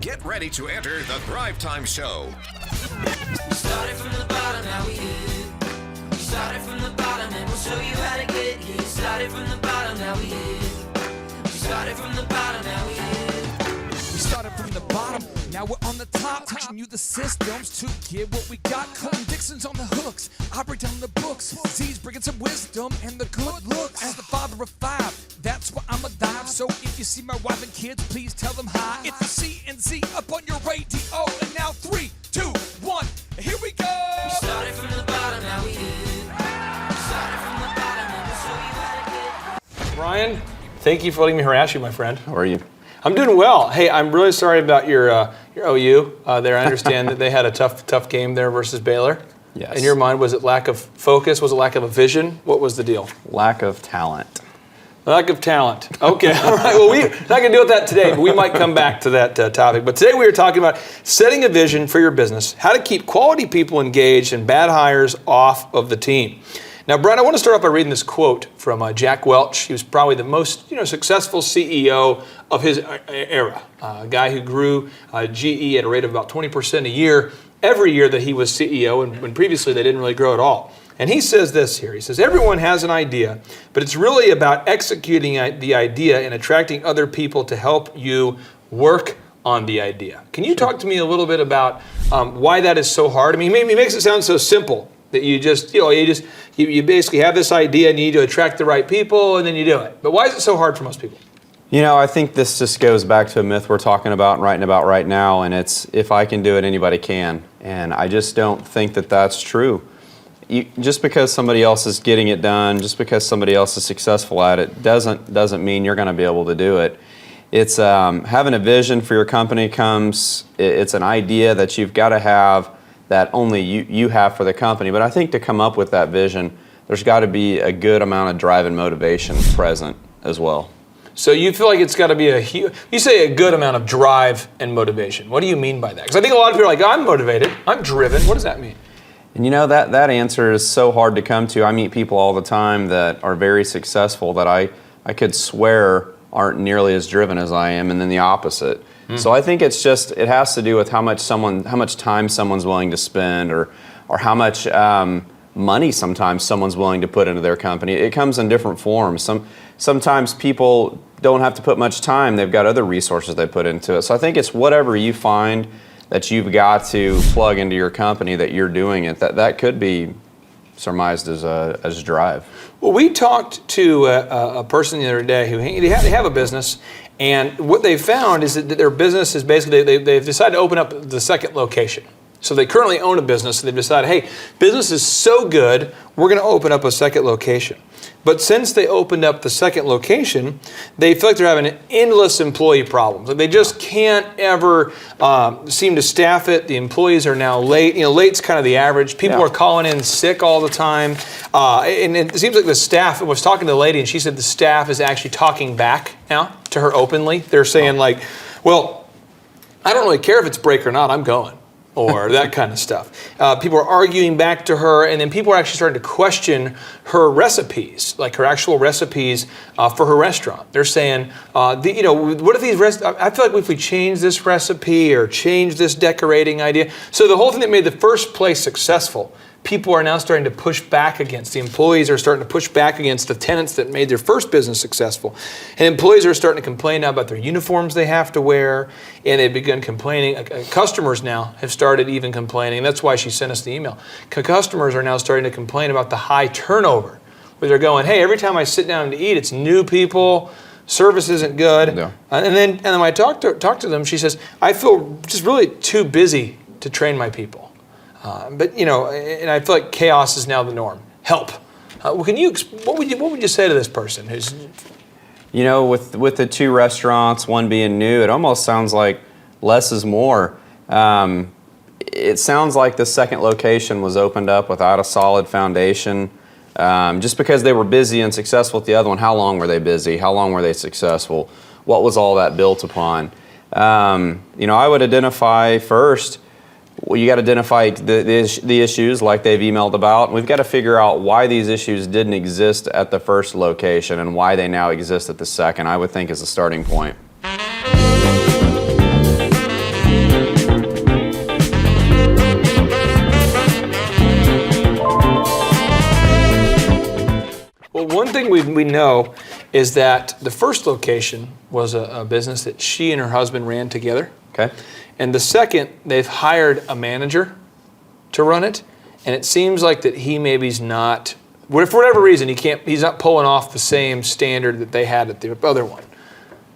Get ready to enter the Thrive Time Show. We started from the bottom, now we here. We started from the bottom and we'll show you how to get here. Started from the bottom, now we here. We started from the bottom, now we here. We started from the bottom, now we're on the top. Teaching you the systems to get what we got. Colton Dixon's on the hooks, I break down the books. Z's bringing some wisdom and the good looks. As the father of five, that's why I'm alive. So if you see my wife and kids, please tell them hi. It's the C&Z up on your radio. And now 3, 2, 1, here we go. We started from the bottom, now we here. We started from the bottom and we'll show you how to get. Bryan, thank you for letting me harass you, my friend. How are you? I'm doing well. Hey, I'm really sorry about your OU there. I understand that they had a tough game there versus Baylor. Yes. In your mind, was it lack of focus? Was it lack of a vision? What was the deal? Lack of talent. Lack of talent. Okay, all right. Well, we're not going to deal with that today, but we might come back to that topic. But today we are talking about setting a vision for your business, how to keep quality people engaged and bad hires off of the team. Now, Bryan, I want to start off by reading this quote from Jack Welch. He was probably the most successful CEO of his era, a guy who grew GE at a rate of about 20% a year every year that he was CEO, and when previously they didn't really grow at all. And he says this here. He says, everyone has an idea, but it's really about executing the idea and attracting other people to help you work on the idea. Can you talk to me a little bit about why that is so hard? I mean, he makes it sound so simple that you basically have this idea and you need to attract the right people and then you do it. But why is it so hard for most people? I think this just goes back to a myth we're talking about and writing about right now, and it's if I can do it, anybody can. And I just don't think that that's true. Just because somebody else is getting it done, just because somebody else is successful at it, doesn't mean you're going to be able to do it. It's having a vision for your company it's an idea that you've got to have that only you have for the company. But I think to come up with that vision, there's got to be a good amount of drive and motivation present as well. So you feel like it's got to be you say a good amount of drive and motivation. What do you mean by that? Because I think a lot of people are like, I'm motivated, I'm driven. What does that mean? And that answer is so hard to come to. I meet people all the time that are very successful that I could swear aren't nearly as driven as I am, and then the opposite. So I think it has to do with how much time someone's willing to spend, or how much money sometimes someone's willing to put into their company. It comes in different forms. Sometimes people don't have to put much time. They've got other resources they put into it. So I think it's whatever you find that you've got to plug into your company that you're doing it. That could be surmised as drive. Well, we talked to a person the other day who they have a business, and what they found is that their business is basically they've decided to open up the second location. So they currently own a business, and they've decided, hey, business is so good, we're going to open up a second location. But since they opened up the second location, they feel like they're having endless employee problems. Like they just can't ever seem to staff it. The employees are now late. Late's kind of the average. People are calling in sick all the time. And it seems like the staff, I was talking to the lady, and she said the staff is actually talking back now to her openly. They're saying well, I don't really care if it's break or not, I'm going. Or that kind of stuff. People are arguing back to her, and then people are actually starting to question her recipes, like her actual recipes for her restaurant. They're saying, what if these I feel like if we change this recipe or change this decorating idea. So the whole thing that made the first place successful, people are now starting to push back against. The employees are starting to push back against the tenants that made their first business successful. And employees are starting to complain now about their uniforms they have to wear, and they've begun complaining. Customers now have started even complaining. That's why she sent us the email. Customers are now starting to complain about the high turnover, where they're going, hey, every time I sit down to eat, it's new people, service isn't good. Yeah. And then when I talk to them, she says, I feel just really too busy to train my people. And I feel like chaos is now the norm. Help. What would you say to this person who's? With the two restaurants, one being new, it almost sounds like less is more. It sounds like the second location was opened up without a solid foundation. Just because they were busy and successful at the other one, how long were they busy? How long were they successful? What was all that built upon? I would identify first. Well, you got to identify the issues like they've emailed about. And we've got to figure out why these issues didn't exist at the first location and why they now exist at the second, I would think is a starting point. we know is that the first location was a business that she and her husband ran together. Okay. And the second, they've hired a manager to run it, and it seems like that he maybe's not, for whatever reason, he's not pulling off the same standard that they had at the other one.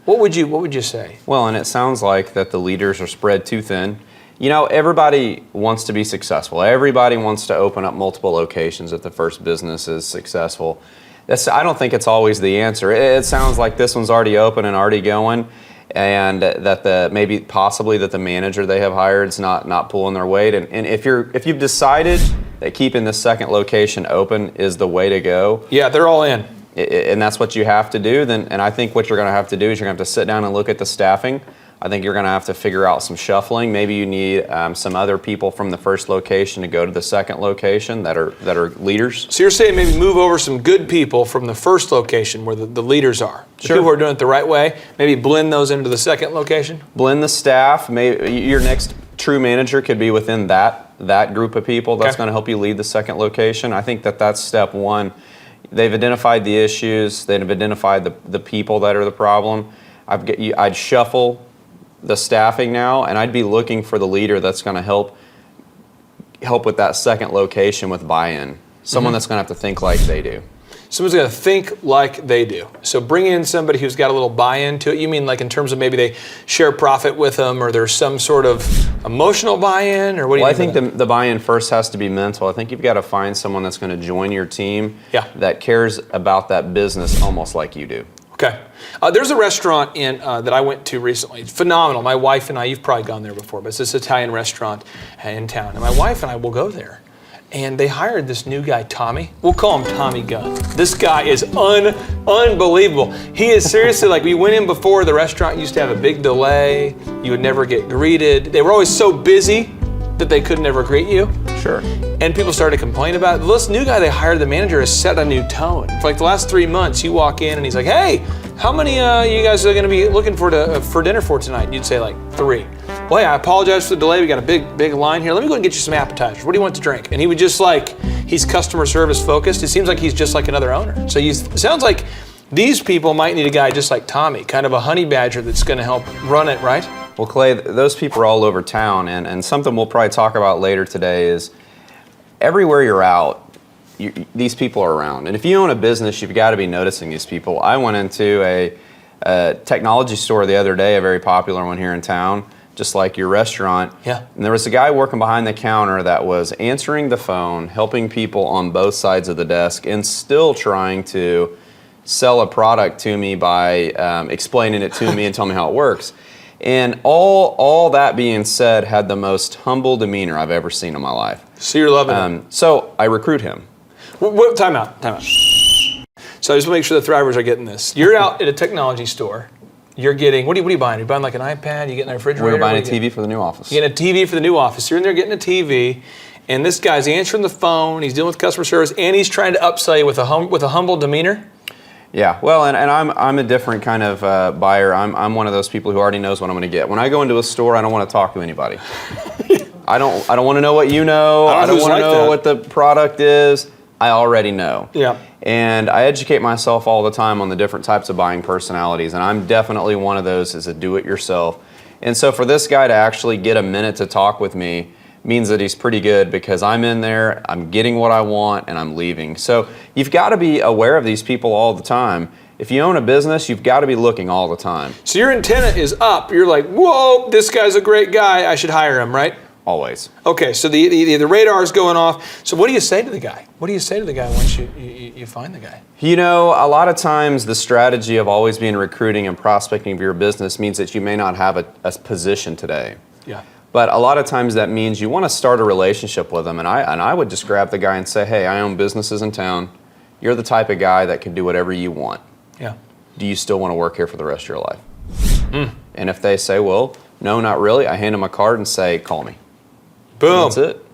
What would you say? Well, and it sounds like that the leaders are spread too thin. You know, everybody wants to be successful. Everybody wants to open up multiple locations if the first business is successful. I don't think it's always the answer. It sounds like this one's already open and already going, and that possibly the manager they have hired is not pulling their weight. And if you've decided that keeping the second location open is the way to go, yeah, they're all in. And that's what you have to do. And I think what you're going to have to do is you're going to have to sit down and look at the staffing. I think you're going to have to figure out some shuffling. Maybe you need some other people from the first location to go to the second location that are leaders. So you're saying maybe move over some good people from the first location where the leaders are. The Sure. people who are doing it the right way, maybe blend those into the second location? Blend the staff. Maybe your next true manager could be within that group of people. That's Okay. going to help you lead the second location. I think that's step one. They've identified the issues. They've identified the people that are the problem. I'd shuffle the staffing now, and I'd be looking for the leader that's going to help with that second location with buy-in. Someone that's going to have to think like they do. Someone's going to think like they do. So bring in somebody who's got a little buy-in to it. You mean like in terms of maybe they share profit with them, or there's some sort of emotional buy-in, or what do you Well, I mean? think the buy-in first has to be mental. I think you've got to find someone that's going to join your team that cares about that business almost like you do. Okay. There's a restaurant that I went to recently. It's phenomenal. My wife and I, you've probably gone there before, but it's this Italian restaurant in town. And my wife and I will go there. And they hired this new guy, Tommy. We'll call him Tommy Gunn. This guy is unbelievable. He is seriously like, we went in before, the restaurant used to have a big delay. You would never get greeted. They were always so busy that they could never greet you. Sure. And people started to complain about it. This new guy they hired, the manager, has set a new tone. For like the last 3 months, you walk in and he's like, hey, how many you guys are going to be looking for dinner for tonight? And you'd say like 3. Well, hey, I apologize for the delay. We got a big line here. Let me go and get you some appetizers. What do you want to drink? And he would just he's customer service focused. It seems like he's just like another owner. So it sounds like these people might need a guy just like Tommy, kind of a honey badger that's going to help run it, right? Well, Clay, those people are all over town, and something we'll probably talk about later today is everywhere you're out, these people are around. And if you own a business, you've got to be noticing these people. I went into a technology store the other day, a very popular one here in town, just like your restaurant. Yeah. And there was a guy working behind the counter that was answering the phone, helping people on both sides of the desk, and still trying to sell a product to me by explaining it to me and telling me how it works. And all that being said, had the most humble demeanor I've ever seen in my life. So you're loving it. So I recruit him. Time out. So I just want to make sure the Thrivers are getting this. You're out at a technology store. You're getting, what are you buying? Are you buying like an iPad? You getting a refrigerator? We're buying a TV for the new office. You're getting a TV for the new office. You're in there getting a TV, and this guy's answering the phone, he's dealing with customer service, and he's trying to upsell you with a humble demeanor? Yeah, well, and I'm a different kind of buyer. I'm one of those people who already knows what I'm going to get. When I go into a store, I don't want to talk to anybody. I don't want to know what you know. I don't want to know what the product is. I already know. Yeah. And I educate myself all the time on the different types of buying personalities, and I'm definitely one of those as a do-it-yourself. And so for this guy to actually get a minute to talk with me means that he's pretty good, because I'm in there, I'm getting what I want, and I'm leaving. So you've got to be aware of these people all the time. If you own a business, you've got to be looking all the time. So your antenna is up. You're like, whoa, this guy's a great guy. I should hire him, right? Always. Okay, so the radar is going off. So what do you say to the guy? What do you say to the guy once you find the guy? You know, a lot of times the strategy of always being recruiting and prospecting for your business means that you may not have a position today. Yeah. But a lot of times that means you want to start a relationship with them. And I would just grab the guy and say, hey, I own businesses in town. You're the type of guy that can do whatever you want. Yeah. Do you still want to work here for the rest of your life? And if they say, well, no, not really, I hand them a card and say, call me. Boom. That's it.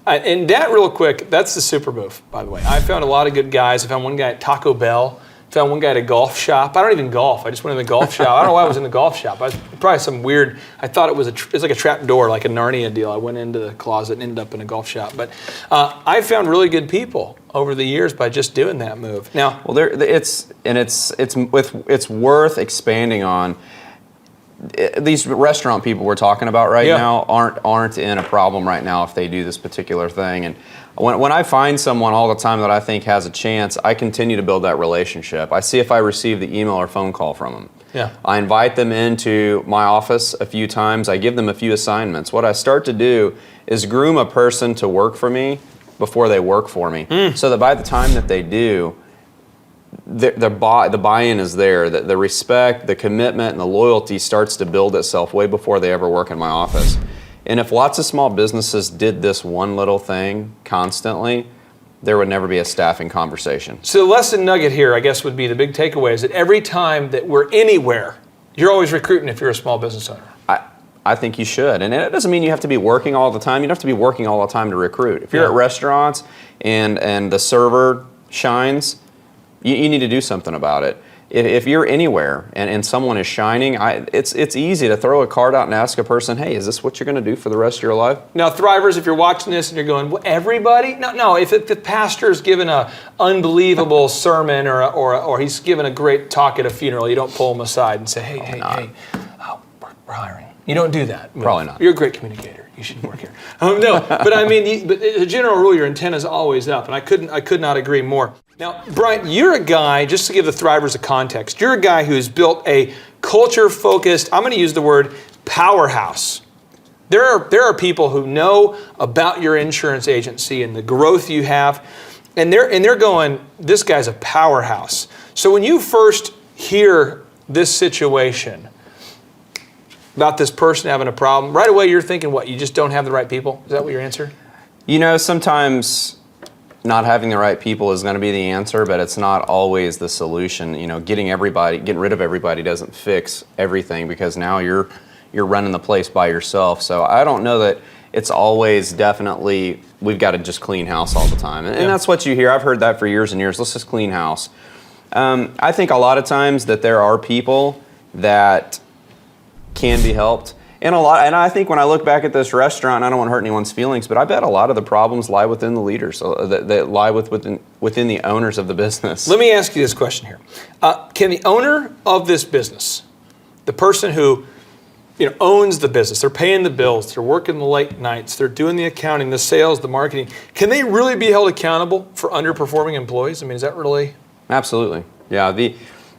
And that real quick, that's the super move, by the way. I found a lot of good guys. I found one guy at Taco Bell Found one guy at a golf shop. I don't even golf. I just went in the golf shop. I don't know why I was in the golf shop. I was probably some weird. I thought it was it's like a trap door, like a Narnia deal. I went into the closet and ended up in a golf shop. But I found really good people over the years by just doing that move. Now, well, it's worth expanding on. These restaurant people we're talking about right now aren't in a problem right now if they do this particular thing. And when I find someone all the time that I think has a chance, I continue to build that relationship. I see if I receive the email or phone call from them. Yeah. I invite them into my office a few times. I give them a few assignments. What I start to do is groom a person to work for me before they work for me, so that by the time that they do, the buy-in is there, the respect, the commitment, and the loyalty starts to build itself way before they ever work in my office. And if lots of small businesses did this one little thing constantly, there would never be a staffing conversation. So the lesson nugget here, I guess, would be the big takeaway is that every time that we're anywhere, you're always recruiting if you're a small business owner. I think you should. And it doesn't mean you have to be working all the time. You don't have to be working all the time to recruit. If you're at restaurants and the server shines, you need to do something about it. If you're anywhere and someone is shining, it's easy to throw a card out and ask a person, hey, is this what you're going to do for the rest of your life? Now, Thrivers, if you're watching this and you're going, well, everybody? No. If the pastor's given an unbelievable sermon or he's given a great talk at a funeral, you don't pull him aside and say, hey, we're hiring. You don't do that. Probably not. You're a great communicator. You should work here. No, but I mean, but as a general rule, your antenna is always up, and I could not agree more. Now, Bryan, you're a guy, just to give the Thrivers a context, you're a guy who has built a culture-focused, I'm going to use the word powerhouse. There are people who know about your insurance agency and the growth you have, and they're going, this guy's a powerhouse. So when you first hear this situation about this person having a problem, right away you're thinking, what, you just don't have the right people? Is that what your answer? You know, sometimes not having the right people is going to be the answer, but it's not always the solution. You know, getting rid of everybody doesn't fix everything, because now you're running the place by yourself. So I don't know that it's always definitely we've got to just clean house all the time. And that's what you hear. I've heard that for years and years. Let's just clean house. I think a lot of times that there are people that can be helped. And I think when I look back at this restaurant, I don't want to hurt anyone's feelings, but I bet a lot of the problems lie within the leaders, that lie within the owners of the business. Let me ask you this question here. Can the owner of this business, the person who owns the business, they're paying the bills, they're working the late nights, they're doing the accounting, the sales, the marketing, can they really be held accountable for underperforming employees? I mean, is that really? Absolutely. Yeah.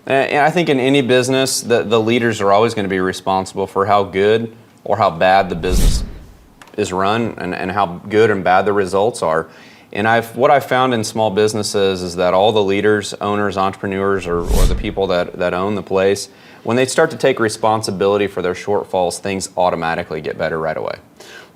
And I think in any business, the leaders are always going to be responsible for how good or how bad the business is run and how good and bad the results are. And what I've found in small businesses is that all the leaders, owners, entrepreneurs, or the people that own the place, when they start to take responsibility for their shortfalls, things automatically get better right away.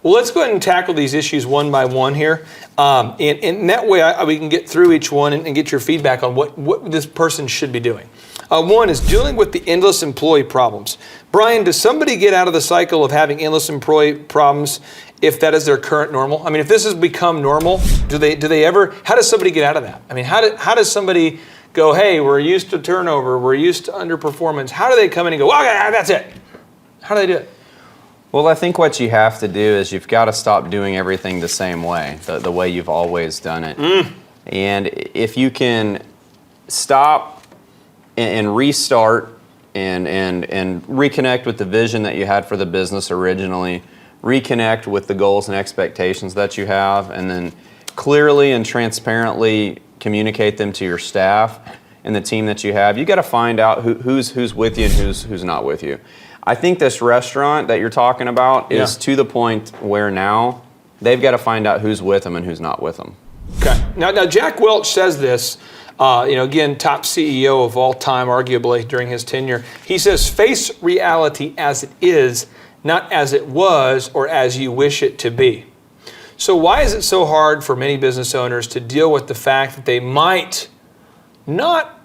Well, let's go ahead and tackle these issues one by one here. And that way we can get through each one and get your feedback on what this person should be doing. One is dealing with the endless employee problems. Bryan, does somebody get out of the cycle of having endless employee problems if that is their current normal? I mean, if this has become normal, do they ever, how does somebody get out of that? I mean, how does somebody go, hey, we're used to turnover, we're used to underperformance. How do they come in and go, well, that's it? How do they do it? Well, I think what you have to do is you've got to stop doing everything the same way, the way you've always done it. And if you can stop and restart and reconnect with the vision that you had for the business originally, reconnect with the goals and expectations that you have, and then clearly and transparently communicate them to your staff and the team that you have. You got to find out who's with you and who's not with you. I think this restaurant that you're talking about is to the point where now they've got to find out who's with them and who's not with them. Okay. Now Jack Welch says this. Again, top CEO of all time, arguably, during his tenure. He says, face reality as it is, not as it was or as you wish it to be. So why is it so hard for many business owners to deal with the fact that they might not,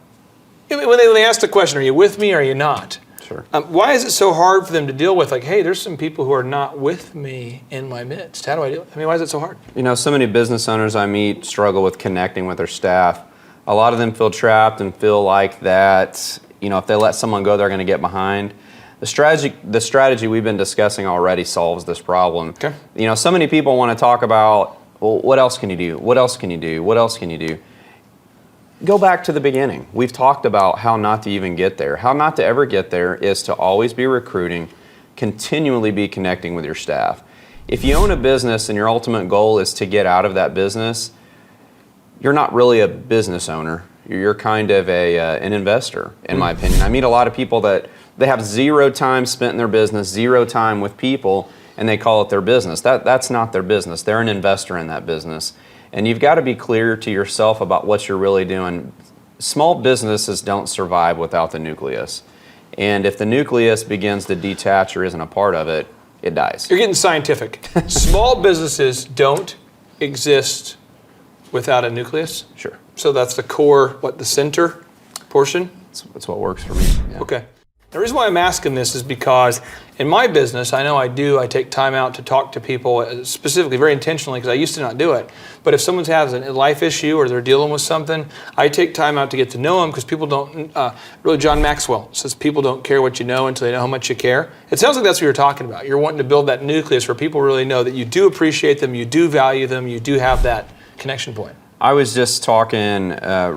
when they ask the question, are you with me or are you not? Sure. Why is it so hard for them to deal with, like, hey, there's some people who are not with me in my midst. How do I do it? I mean, why is it so hard? So many business owners I meet struggle with connecting with their staff. A lot of them feel trapped and feel like that, if they let someone go, they're going to get behind. The strategy we've been discussing already solves this problem. Okay. So many people want to talk about, well, what else can you do? What else can you do? What else can you do? Go back to the beginning. We've talked about how not to even get there. How not to ever get there is to always be recruiting, continually be connecting with your staff. If you own a business and your ultimate goal is to get out of that business, you're not really a business owner. You're kind of an investor, in my opinion. I meet a lot of people that they have 0 time spent in their business, 0 time with people, and they call it their business. That's not their business. They're an investor in that business. And you've got to be clear to yourself about what you're really doing. Small businesses don't survive without the nucleus. And if the nucleus begins to detach or isn't a part of it, it dies. You're getting scientific. Small businesses don't exist without a nucleus? Sure. So that's the core, the center portion? That's what works for me. Yeah. Okay. The reason why I'm asking this is because in my business, I know I take time out to talk to people specifically, very intentionally, because I used to not do it. But if someone has a life issue or they're dealing with something, I take time out to get to know them, because people don't, really John Maxwell says people don't care what you know until they know how much you care. It sounds like that's what you're talking about. You're wanting to build that nucleus where people really know that you do appreciate them, you do value them, you do have that connection point. I was just talking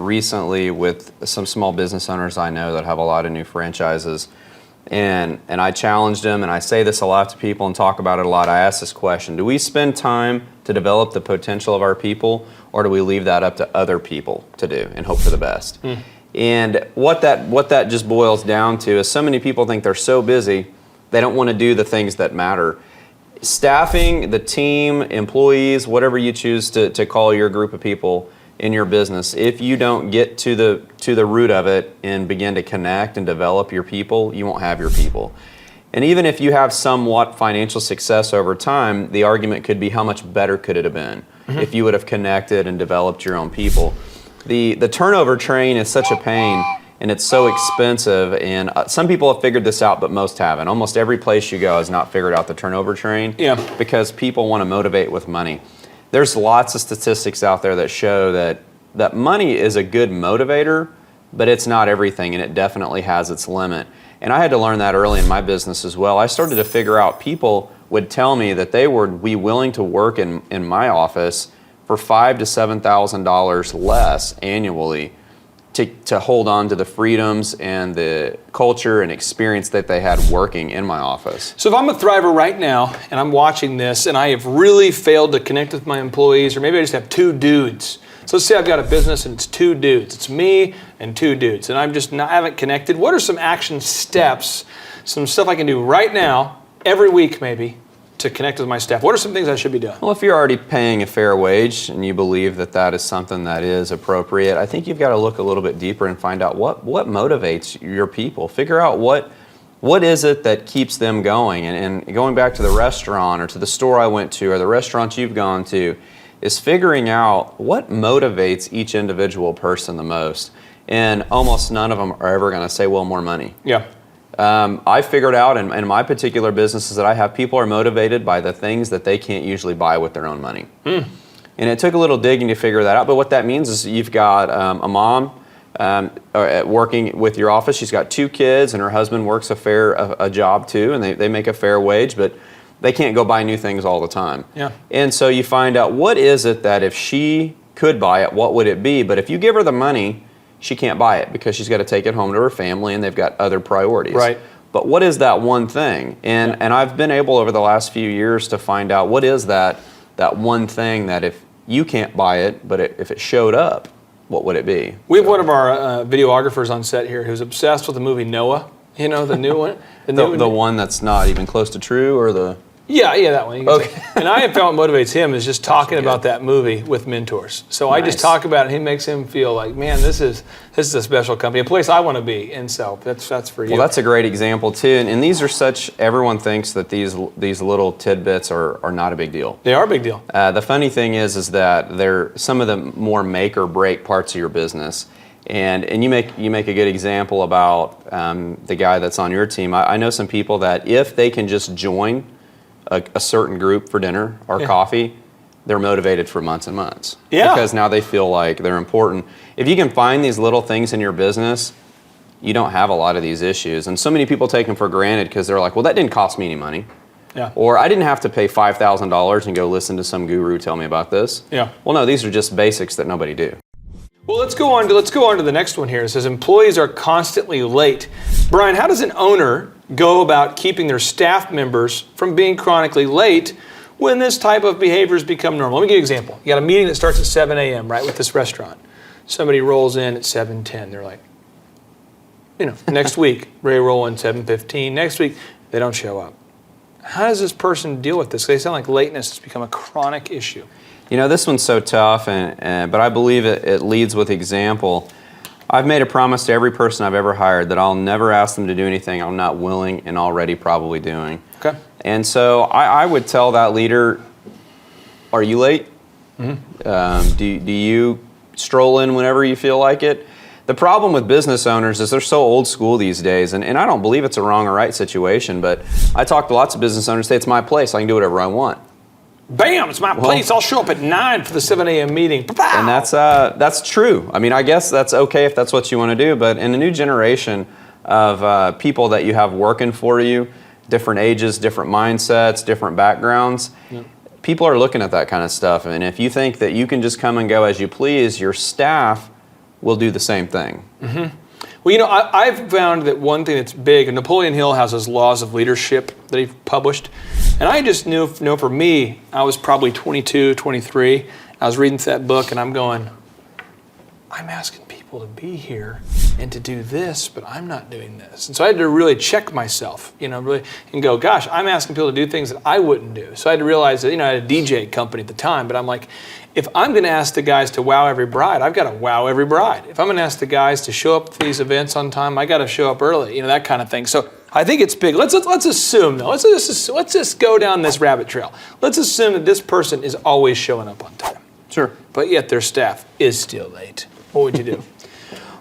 recently with some small business owners I know that have a lot of new franchises, and I challenged them, and I say this a lot to people and talk about it a lot. I ask this question: do we spend time to develop the potential of our people, or do we leave that up to other people to do and hope for the best? And what that just boils down to is so many people think they're so busy, they don't want to do the things that matter. Staffing, the team, employees, whatever you choose to call your group of people in your business, if you don't get to the root of it and begin to connect and develop your people, you won't have your people. And even if you have somewhat financial success over time, the argument could be how much better could it have been if you would have connected and developed your own people. The turnover train is such a pain, and it's so expensive, and some people have figured this out, but most haven't. Almost every place you go has not figured out the turnover train, because people want to motivate with money. There's lots of statistics out there that show that money is a good motivator, but it's not everything, and it definitely has its limit. And I had to learn that early in my business as well. I started to figure out, people would tell me that they would be willing to work in my office for $5,000 to $7,000 less annually to hold on to the freedoms and the culture and experience that they had working in my office. So if I'm a thriver right now and I'm watching this and I have really failed to connect with my employees, or maybe I just have 2 dudes. So let's say I've got a business and it's 2 dudes. It's me and 2 dudes, and I haven't connected. What are some action steps, some stuff I can do right now, every week maybe, to connect with my staff? What are some things I should be doing? Well, if you're already paying a fair wage and you believe that is something that is appropriate, I think you've got to look a little bit deeper and find out what motivates your people. Figure out what is it that keeps them going. And going back to the restaurant or to the store I went to or the restaurant you've gone to, is figuring out what motivates each individual person the most. And almost none of them are ever going to say, well, more money. Yeah. I figured out in my particular businesses that I have, people are motivated by the things that they can't usually buy with their own money. And it took a little digging to figure that out, but what that means is you've got a mom working with your office. She's got 2 kids, and her husband works a job too, and they make a fair wage, but they can't go buy new things all the time. Yeah. And so you find out, what is it that if she could buy it, what would it be? But if you give her the money, she can't buy it because she's got to take it home to her family, and they've got other priorities. Right. But what is that one thing? And I've been able over the last few years to find out what is that one thing that if you can't buy it, but if it showed up, what would it be? We have one of our videographers on set here who's obsessed with the movie Noah. You know, the new one? The one that's not even close to true, or the... Yeah, that one. Okay. And I have found what motivates him is just talking about that movie with mentors. So I just talk about it, and he makes him feel like, man, this is a special company, a place I want to be. And so that's for you. Well, that's a great example too. And these are everyone thinks that these little tidbits are not a big deal. They are a big deal. The funny thing is that they're some of the more make or break parts of your business. And you make a good example about the guy that's on your team. I know some people that if they can just join a certain group for dinner or coffee, they're motivated for months and months. Yeah. Because now they feel like they're important. If you can find these little things in your business, you don't have a lot of these issues. And so many people take them for granted because they're like, well, that didn't cost me any money. Yeah. Or I didn't have to pay $5,000 and go listen to some guru tell me about this. Yeah. Well, no, these are just basics that nobody do. Well, let's go on to the next one here. It says employees are constantly late. Bryan, how does an owner go about keeping their staff members from being chronically late when this type of behavior has become normal? Let me give you an example. You got a meeting that starts at 7 a.m., right, with this restaurant. Somebody rolls in at 7:10. They're like, next week, they roll in 7:15. Next week, they don't show up. How does this person deal with this? They sound like lateness has become a chronic issue. This one's so tough, but I believe it leads with example. I've made a promise to every person I've ever hired that I'll never ask them to do anything I'm not willing and already probably doing. Okay. And so I would tell that leader, are you late? Mm-hmm. Do you stroll in whenever you feel like it? The problem with business owners is they're so old school these days, and I don't believe it's a wrong or right situation, but I talk to lots of business owners, say it's my place, I can do whatever I want. Bam, it's my place. I'll show up at 9 for the 7 a.m. meeting. And that's true. I mean, I guess that's okay if that's what you want to do, but in a new generation of people that you have working for you, different ages, different mindsets, different backgrounds, people are looking at that kind of stuff. And if you think that you can just come and go as you please, your staff will do the same thing. Mm-hmm. Well, I've found that one thing that's big, and Napoleon Hill has his laws of leadership that he published, and I just knew for me, I was probably 22, 23, I was reading that book and I'm going, I'm asking people to be here and to do this, but I'm not doing this. And so I had to really check myself, really, and go, gosh, I'm asking people to do things that I wouldn't do. So I had to realize that, I had a DJ company at the time, but I'm like, if I'm going to ask the guys to wow every bride, I've got to wow every bride. If I'm going to ask the guys to show up to these events on time, I got to show up early, that kind of thing. So I think it's big. Let's assume, though. Let's just go down this rabbit trail. Let's assume that this person is always showing up on time. Sure. But yet their staff is still late. What would you do?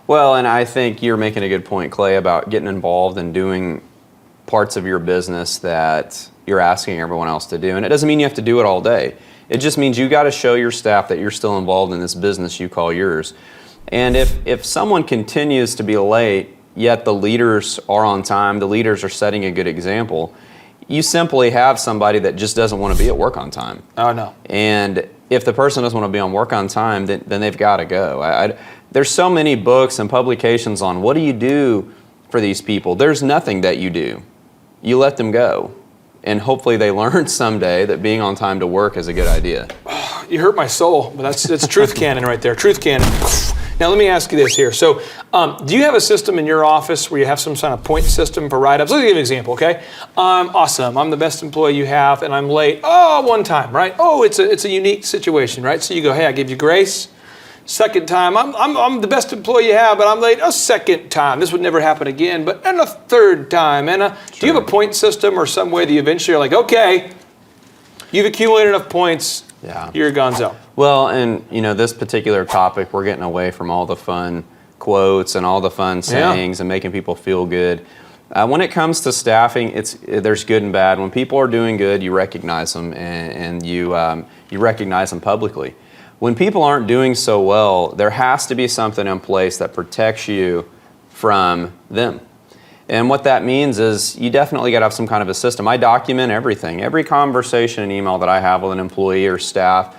Well, and I think you're making a good point, Clay, about getting involved and doing parts of your business that you're asking everyone else to do. And it doesn't mean you have to do it all day. It just means you got to show your staff that you're still involved in this business you call yours. And if someone continues to be late, yet the leaders are on time, the leaders are setting a good example, you simply have somebody that just doesn't want to be at work on time. Oh, no. And if the person doesn't want to be on work on time, then they've got to go. There's so many books and publications on what do you do for these people. There's nothing that you do. You let them go. And hopefully they learn someday that being on time to work is a good idea. You hurt my soul, but that's truth cannon right there. Truth cannon. Now let me ask you this here. So do you have a system in your office where you have some kind of point system for write-ups? Let me give you an example, okay? I'm awesome. I'm the best employee you have, and I'm late. Oh, one time, right? Oh, it's a unique situation, right? So you go, hey, I give you grace. Second time, I'm the best employee you have, but I'm late a second time. This would never happen again, but and a third time. And do you have a point system or some way that you eventually are like, okay, you've accumulated enough points, you're gonzo? Well, and this particular topic, we're getting away from all the fun quotes and all the fun sayings and making people feel good. When it comes to staffing, there's good and bad. When people are doing good, you recognize them and you recognize them publicly. When people aren't doing so well, there has to be something in place that protects you from them. And what that means is you definitely got to have some kind of a system. I document everything, every conversation and email that I have with an employee or staff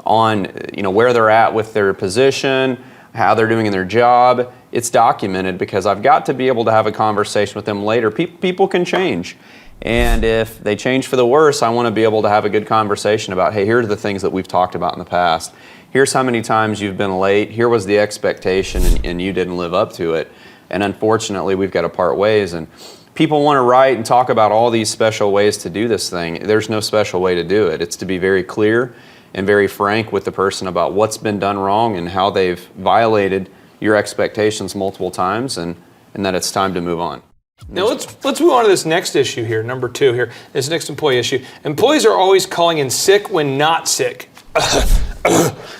on where they're at with their position, how they're doing in their job. It's documented because I've got to be able to have a conversation with them later. People can change. And if they change for the worse, I want to be able to have a good conversation about, hey, here are the things that we've talked about in the past. Here's how many times you've been late. Here was the expectation and you didn't live up to it. And unfortunately, we've got to part ways. And people want to write and talk about all these special ways to do this thing. There's no special way to do it. It's to be very clear and very frank with the person about what's been done wrong and how they've violated your expectations multiple times and that it's time to move on. Now let's move on to this next issue here, number 2 here, this next employee issue. Employees are always calling in sick when not sick.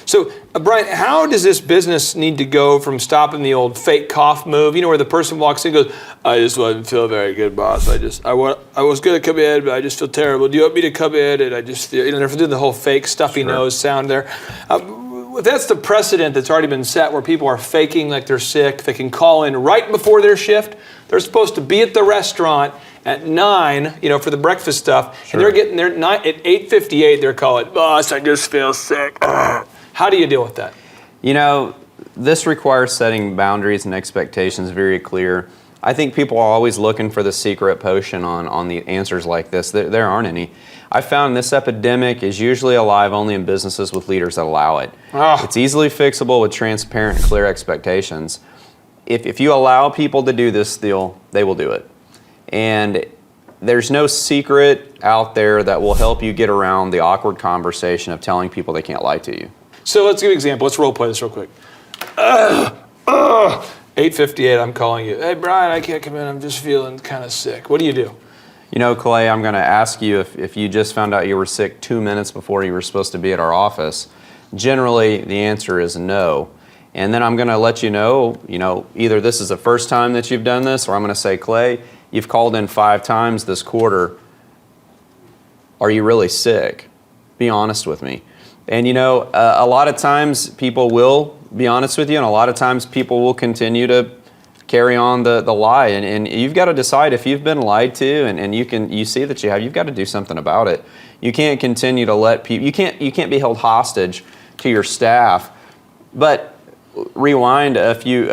So, Bryan, how does this business need to go from stopping the old fake cough move? You know, where the person walks in and goes, I just wasn't feeling very good, boss. I was going to come in, but I just feel terrible. Do you want me to come in? And I just feel, they're doing the whole fake stuffy nose sound there. If that's the precedent that's already been set where people are faking like they're sick, they can call in right before their shift. They're supposed to be at the restaurant at 9, for the breakfast stuff, and they're getting there at 8:58. They're calling, boss, I just feel sick. How do you deal with that? This requires setting boundaries and expectations very clear. I think people are always looking for the secret potion on the answers like this. There aren't any. I found this epidemic is usually alive only in businesses with leaders that allow it. It's easily fixable with transparent and clear expectations. If you allow people to do this deal, they will do it. And there's no secret out there that will help you get around the awkward conversation of telling people they can't lie to you. So let's give an example. Let's role play this real quick. 8:58, I'm calling you. Hey, Bryan, I can't come in. I'm just feeling kind of sick. What do you do? Clay, I'm going to ask you if you just found out you were sick 2 minutes before you were supposed to be at our office. Generally, the answer is no. And then I'm going to let you know, either this is the first time that you've done this, or I'm going to say, Clay, you've called in 5 times this quarter. Are you really sick? Be honest with me. And a lot of times people will be honest with you, and a lot of times people will continue to carry on the lie. And you've got to decide if you've been lied to, and you see that you've got to do something about it. You can't continue to let people. You can't be held hostage to your staff. But rewind a few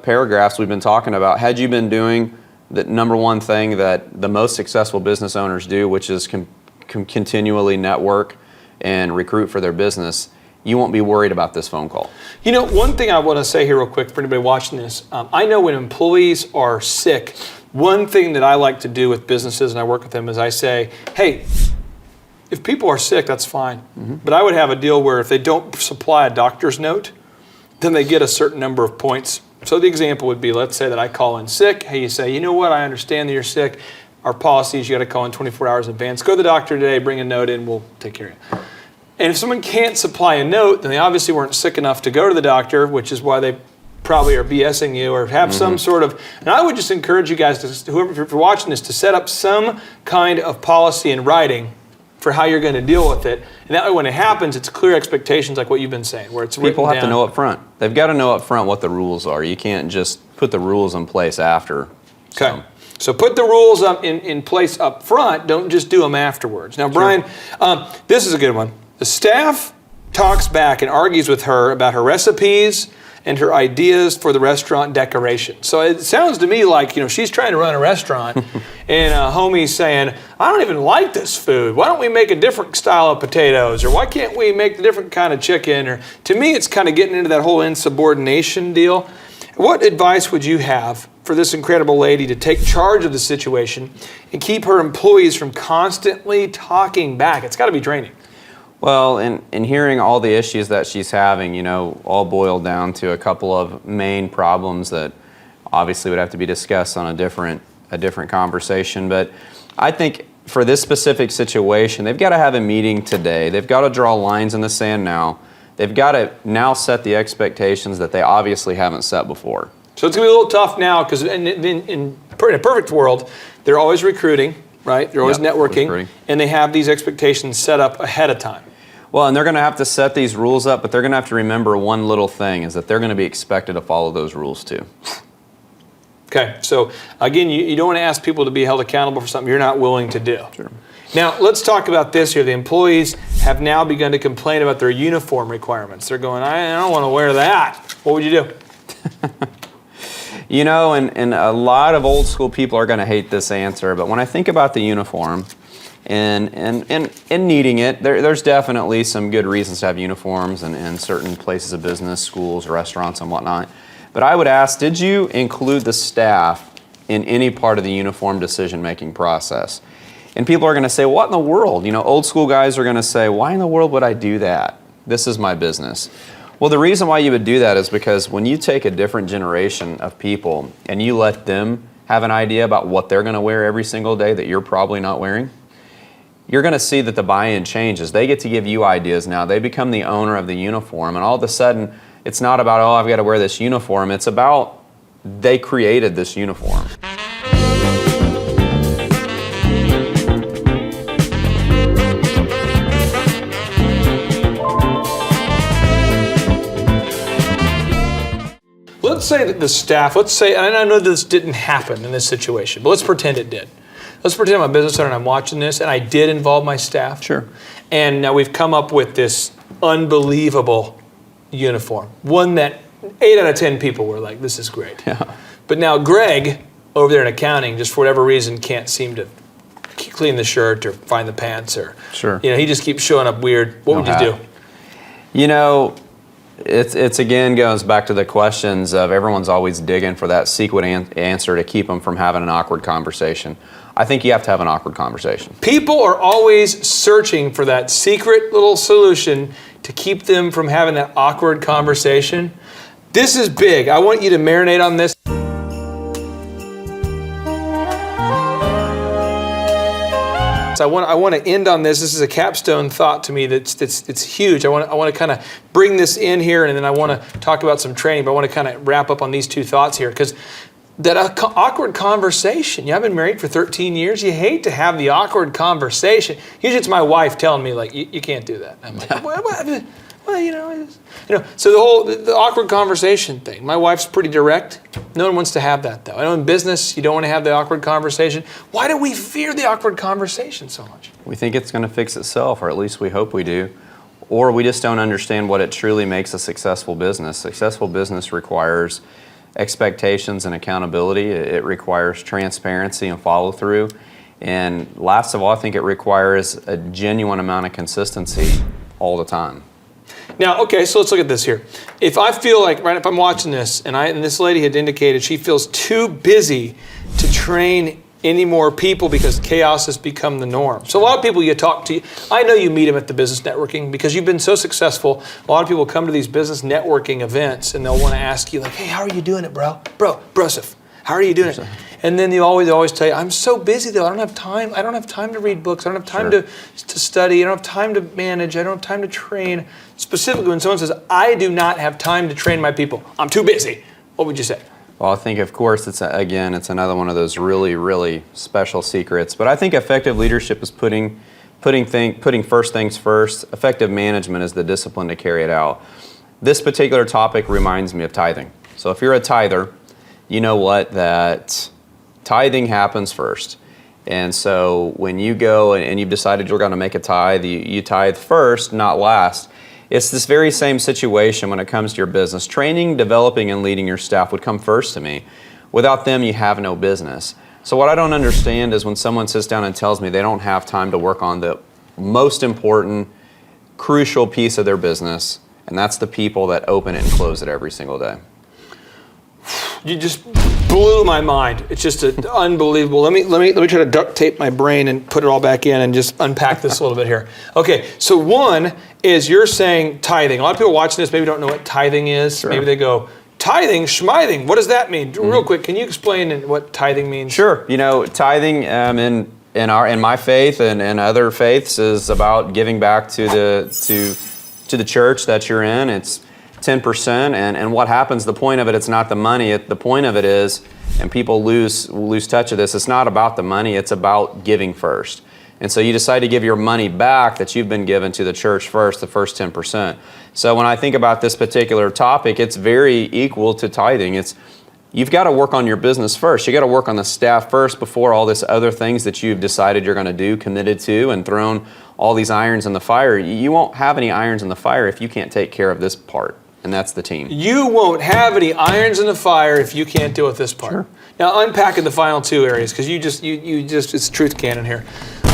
paragraphs we've been talking about. Had you been doing the number one thing that the most successful business owners do, which is continually network and recruit for their business, you won't be worried about this phone call. One thing I want to say here real quick for anybody watching this, I know when employees are sick, one thing that I like to do with businesses, and I work with them, is I say, hey, if people are sick, that's fine. But I would have a deal where if they don't supply a doctor's note, then they get a certain number of points. So the example would be, let's say that I call in sick. Hey, you say, you know what, I understand that you're sick. Our policy is you got to call in 24 hours in advance. Go to the doctor today, bring a note in, we'll take care of you. And if someone can't supply a note, then they obviously weren't sick enough to go to the doctor, which is why they probably are BSing you or have some sort of, and I would just encourage you guys, whoever, if you're watching this, to set up some kind of policy in writing for how you're going to deal with it. And that way when it happens, it's clear expectations like what you've been saying, where it's written People have down. to know up front. They've got to know up front what the rules are. You can't just put the rules in place after. Okay. So put the rules up in place up front. Don't just do them afterwards. Now, Bryan, this is a good one. The staff talks back and argues with her about her recipes and her ideas for the restaurant decoration. So it sounds to me like, she's trying to run a restaurant and a homie's saying, I don't even like this food. Why don't we make a different style of potatoes? Or why can't we make a different kind of chicken? Or to me, it's kind of getting into that whole insubordination deal. What advice would you have for this incredible lady to take charge of the situation and keep her employees from constantly talking back? It's got to be draining. Well, in hearing all the issues that she's having, all boiled down to a couple of main problems that obviously would have to be discussed on a different conversation. But I think for this specific situation, they've got to have a meeting today. They've got to draw lines in the sand now. They've got to now set the expectations that they obviously haven't set before. So it's going to be a little tough now because in a perfect world, they're always recruiting, right? They're always networking, and they have these expectations set up ahead of time. Well, and they're going to have to set these rules up, but they're going to have to remember one little thing, is that they're going to be expected to follow those rules too. Okay, so again, you don't want to ask people to be held accountable for something you're not willing to do. Sure. Now, let's talk about this here. The employees have now begun to complain about their uniform requirements. They're going, I don't want to wear that. What would you do? And a lot of old school people are going to hate this answer, but when I think about the uniform and needing it, there's definitely some good reasons to have uniforms in certain places of business, schools, restaurants, and whatnot. But I would ask, did you include the staff in any part of the uniform decision-making process? And people are going to say, what in the world? Old school guys are going to say, why in the world would I do that? This is my business. Well, the reason why you would do that is because when you take a different generation of people and you let them have an idea about what they're going to wear every single day that you're probably not wearing, you're going to see that the buy-in changes. They get to give you ideas now. They become the owner of the uniform, and all of a sudden, it's not about, oh, I've got to wear this uniform. It's about they created this uniform. Let's say that the staff, and I know this didn't happen in this situation, but let's pretend it did. Let's pretend I'm a business owner and I'm watching this, and I did involve my staff. Sure. And now we've come up with this unbelievable uniform. One that 8 out of 10 people were like, this is great. Yeah. But now Greg, over there in accounting, just for whatever reason, can't seem to clean the shirt or find the pants or, Sure. he just keeps showing up weird. What would you do? It's again goes back to the questions of everyone's always digging for that secret answer to keep them from having an awkward conversation. I think you have to have an awkward conversation. People are always searching for that secret little solution to keep them from having that awkward conversation. This is big. I want you to marinate on this. I want to end on this. This is a capstone thought to me that's huge. I want to kind of bring this in here, and then I want to talk about some training, but I want to kind of wrap up on these two thoughts here, because that awkward conversation. I've been married for 13 years. You hate to have the awkward conversation. Usually it's my wife telling me, like, you can't do that. I'm like, well, so the awkward conversation thing. My wife's pretty direct. No one wants to have that, though. I know in business, you don't want to have the awkward conversation. Why do we fear the awkward conversation so much? We think it's going to fix itself, or at least we hope we do. Or we just don't understand what it truly makes a successful business. Successful business requires expectations and accountability. It requires transparency and follow through. And last of all, I think it requires a genuine amount of consistency all the time. Now, okay, so let's look at this here. If I feel like, right, if I'm watching this, and this lady had indicated she feels too busy to train any more people because chaos has become the norm. So a lot of people you talk to, I know you meet them at the business networking because you've been so successful. A lot of people come to these business networking events and they'll want to ask you, like, hey, how are you doing it, brosif? How are you doing it? And then they always tell you, I'm so busy though, I don't have time. I don't have time to read books. I don't have time to study. I don't have time to manage. I don't have time to train. Specifically when someone says, I do not have time to train my people, I'm too busy, what would you say? Well, I think, of course, it's another one of those really, really special secrets. But I think effective leadership is putting first things first. Effective management is the discipline to carry it out. This particular topic reminds me of tithing. So if you're a tither, you know that tithing happens first. And so when you go and you've decided you're going to make a tithe, you tithe first, not last. It's this very same situation when it comes to your business. Training, developing, and leading your staff would come first to me. Without them, you have no business. So what I don't understand is when someone sits down and tells me they don't have time to work on the most important, crucial piece of their business, and that's the people that open it and close it every single day. You just blew my mind. It's just unbelievable. Let me try to duct tape my brain and put it all back in and just unpack this a little bit here. Okay, so one is you're saying tithing. A lot of people watching this maybe don't know what tithing is. Sure. Maybe they go, tithing, schmithing, what does that mean? Real quick, can you explain what tithing means? Sure. Tithing in my faith and other faiths is about giving back to the church that you're in. It's 10%, and what happens, the point of it, it's not the money. The point of it is, and people lose touch of this, it's not about the money, it's about giving first. And so you decide to give your money back that you've been given to the church first, the first 10%. So when I think about this particular topic, it's very equal to tithing. You've got to work on your business first. You got to work on the staff first before all this other things that you've decided you're going to do, committed to, and thrown all these irons in the fire. You won't have any irons in the fire if you can't take care of this part. And that's the team. You won't have any irons in the fire if you can't deal with this part. Sure. Now unpacking the final two areas, because you just it's truth cannon here.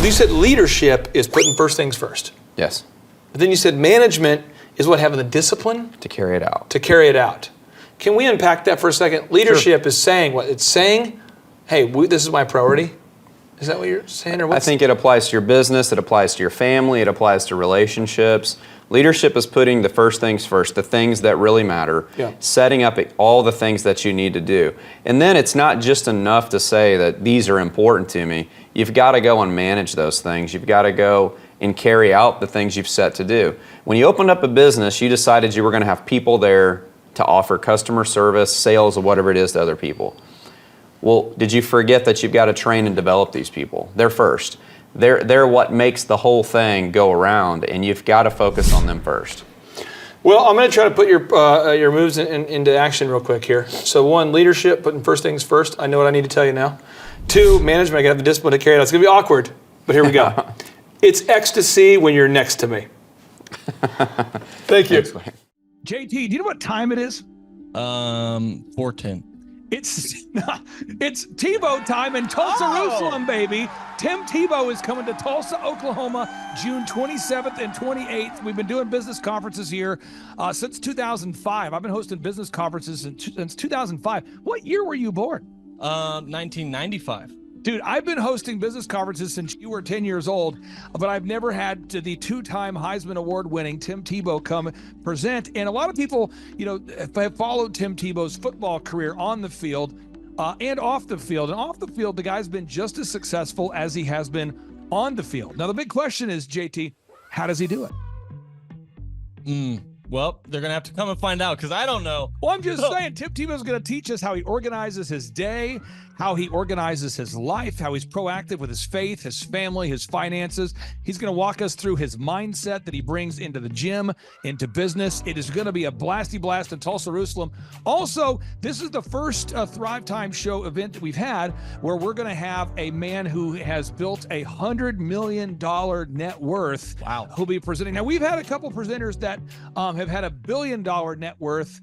You said leadership is putting first things first. Yes. But then you said management is what, having the discipline? To carry it out. To carry it out. Can we unpack that for a second? Leadership is saying what? It's saying, hey, this is my priority. Is that what you're saying? Or I think it applies to your business, it applies to your family, it applies to relationships. Leadership is putting the first things first, the things that really matter, setting up all the things that you need to do. And then it's not just enough to say that these are important to me. You've got to go and manage those things. You've got to go and carry out the things you've set to do. When you opened up a business, you decided you were going to have people there to offer customer service, sales, or whatever it is to other people. Well, did you forget that you've got to train and develop these people? They're first. They're what makes the whole thing go around, and you've got to focus on them first. Well, I'm going to try to put your moves into action real quick here. So 1, leadership, putting first things first. I know what I need to tell you now. 2, management. I got to have the discipline to carry it out. It's going to be awkward, but here we go. It's ecstasy when you're next to me. Thank you. JT, do you know what time it is? 4:10. It's Tebow time in Tulsa, Jerusalem, baby. Tim Tebow is coming to Tulsa, Oklahoma, June 27th and 28th. We've been doing business conferences here since 2005. I've been hosting business conferences since 2005. What year were you born? 1995. Dude, I've been hosting business conferences since you were 10 years old, but I've never had the 2-time Heisman Award winning Tim Tebow come present. And a lot of people, have followed Tim Tebow's football career on the field and off the field. And off the field, the guy's been just as successful as he has been on the field. Now, the big question is, JT, how does he do it? Well, they're going to have to come and find out because I don't know. Well, I'm just saying, Tim Tebow's going to teach us how he organizes his day, how he organizes his life, how he's proactive with his faith, his family, his finances. He's going to walk us through his mindset that he brings into the gym, into business. It is going to be a blasty blast in Tulsa, Jerusalem. Also, this is the first Thrive Time Show event that we've had where we're going to have a man who has built a $100 million net worth. Wow. Who'll be presenting. Now, we've had a couple presenters that have had $1 billion net worth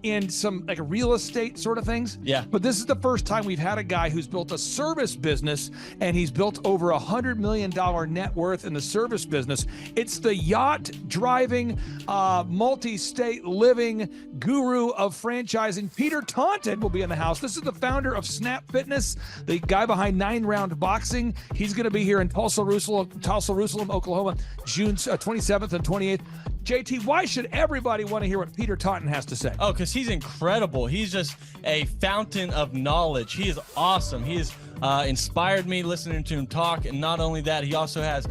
in some like real estate sort of things. Yeah. But this is the first time we've had a guy who's built a service business, and he's built over $100 million net worth in the service business. It's the yacht driving, multi-state living guru of franchising. Peter Taunton will be in the house. This is the founder of Snap Fitness, the guy behind 9 Round Boxing. He's going to be here in Tulsa, Jerusalem, Oklahoma, June 27th and 28th. JT, why should everybody want to hear what Peter Taunton has to say? Oh, because he's incredible. He's just a fountain of knowledge. He is awesome. He has inspired me listening to him talk. And not only that, he also has,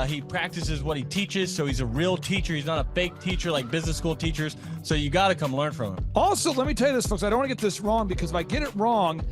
he practices what he teaches. So he's a real teacher. He's not a fake teacher like business school teachers. So you got to come learn from him. Also, let me tell you this, folks. I don't want to get this wrong because if I get it wrong,